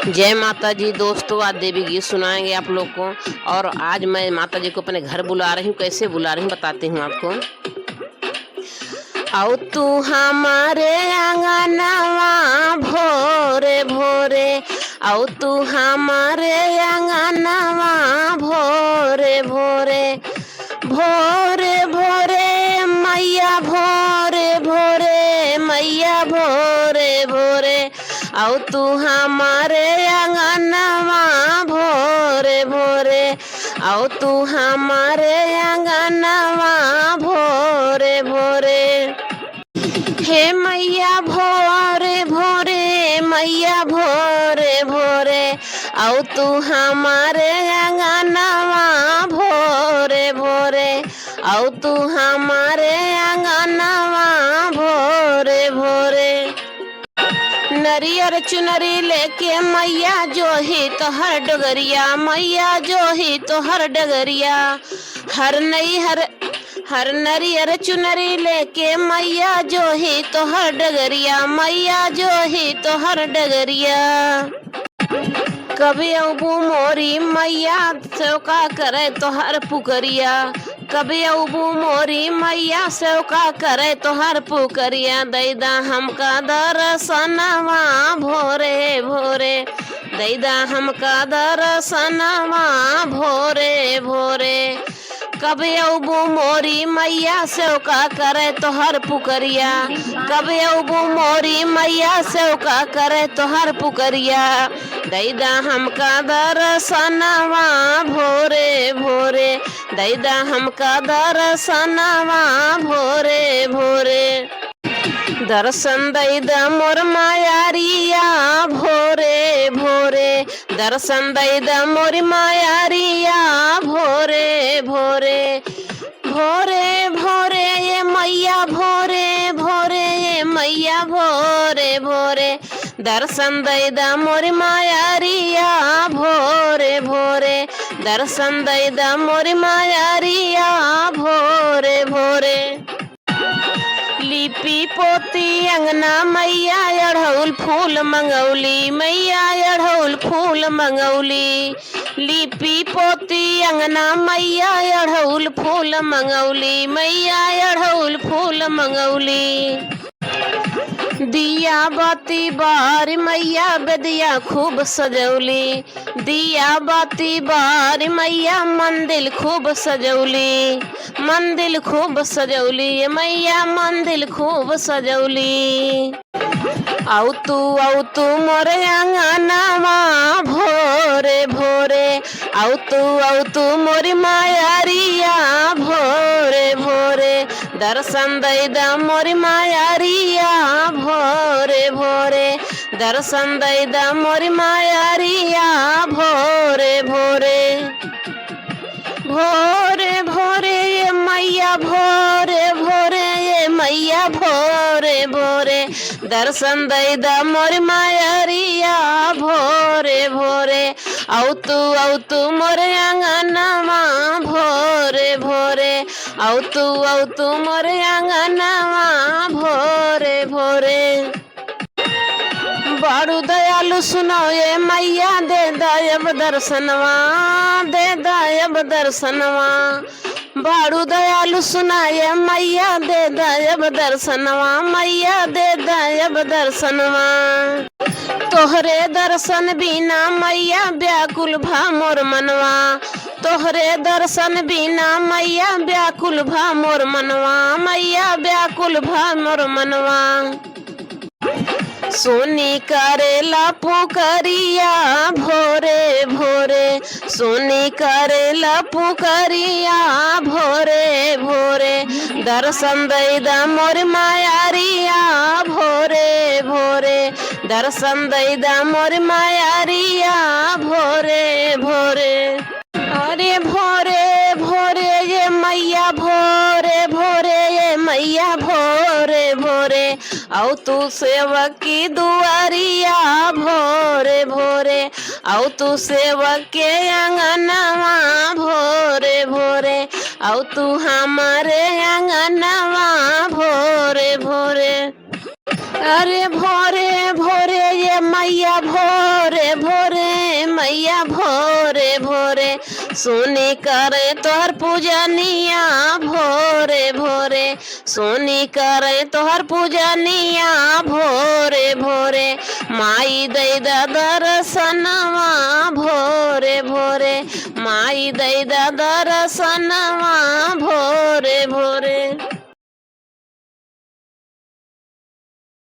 जय माता जी दोस्तों, आज देवी गीत सुनाएंगे आप लोग को। और आज मैं माता जी को अपने घर बुला रही हूँ। कैसे बुला रही हूँ बताती हूँ आपको। आओ तू हमारे आंगनवा भोरे भोरे, आओ तू हमारे आंगनवा भोरे भोरे, भोरे भोरे मैया भोरे भोरे, मैया भोरे भोरे, आओ तू हमारे आंगनवा भोरे भोरे, आओ तू हमारे आंगनवा भोरे भोरे। हे मैया भोरे भोरे, मैया भोरे भोरे, आओ तू हमारे आंगनवा भोरे भोरे, आओ तू हमारे आंगनवा भोरे भोरे। नरियर चुनरी लेके मैया जो ही तो हर डगरिया, मैया जो ही तो हर डगरिया, हर नरियर चुनरी लेके मैया जो ही तो हर डगरिया, मैया जो ही तो हर डगरिया। कभी अबू मोरी मैया सेवका करे तो हर पुकरिया, कभी अबू मोरी मैया सेवका करे तो हर पुकरिया। दैदा हमका दर्शनवा भोरे भोरे, दैदा हमका दर्शनवा भोरे भोरे। कभी अबू मोरी मैया सेवका करे तो हर पुकरिया, कभी अबू मोरी मैया सेवका करे तो हर पुकरिया। दैदा हमका दर्शनवा भोरे भोरे, दैदा हमका दर्शनवा भोरे भोरे। दर्शन दैदा मोर मायारिया भोरे भोरे, दर्शन दैदा मोर मायारिया भोरे भोरे, भोरे भोरे ये मैया भोरे भोरे, ये मैया भोरे भोरे। दर्शन दैदा मोर मायारिया भोरे भोरे, दर्शन दैदा मोर मायारिया भोरे भोरे। लिपि पोती अंगना मैया अढ़ौल फूल मंगौली, मैया अढ़ौल फूल मंगौली। लिपि पोती अंगना मैया अढ़ौल फूल मंगौली, मैया अढ़ौल फूल मंगौली। दिया बाती बार मैया बेदिया खूब सजौली, दिया बाती बार मैया मंदिर खूब सजौली, मंदिर खूब सजौली, मैया मंदिर खूब सजौली। आओ तू मोरे आंगनवा भोरे भोरे, आओ तू मोरी मायारिया भोरे भोरे। दर्शन दैदा मोरी मायारिया भोरे भोरे, दर्शन दैदा मोरी मायारिया भोरे भोरे। भोरे भोरे ये मैया भोरे भोरे, ये मैया भोरे भोरे। दर्शन दैदा मोर मायारिया भोरे भोरे, आओ तू मोर आंगनवा भोरे भोरे, आओ तू मोर आंगनवा भोरे भोरे। बड़ू दयालु सुनो ये मैया दे दायब दर्शनवा, दे दायब दर्शनवा। बड़ू दयालु सुनाए मैया दे दायब दर्शनवा, मैया दे दायब दर्शनवा। तोहरे दर्शन बिना मैया व्याकुल भा मोर मनवा, तोहरे दर्शन बिना मैया व्याकुल भा मोर मनवा, मैया व्याकुल भा मोर मनवा। सोनी करेला पुकरिया भोरे भोरे, सोनी करेला पुकरिया भोरे भोरे। दर्शन दैदा मोर मायारिया भोरे भोरे, दर्शन दैदा मोर मायारिया भोरे भोरे। अरे भोरे भोरे ये मैया भोरे भोरे, ये मैया भोरे भोरे। आओ तू सेवक की दुआरिया भोरे भोरे, आओ तू सेवक के आंगनवा भोरे भोरे, आओ तू हमारे आंगनवा भोरे भोरे। अरे भोरे भोरे ये मैया भोरे भोरे, मैया भोरे भोरे सोनी करे तोहर पूजनिया भोरे भोरे सोनी करे तोहर पूजनिया भोरे भोरे माई दे दर्शनवा भोरे भोरे माई दे दर्शनवा भोरे भोरे।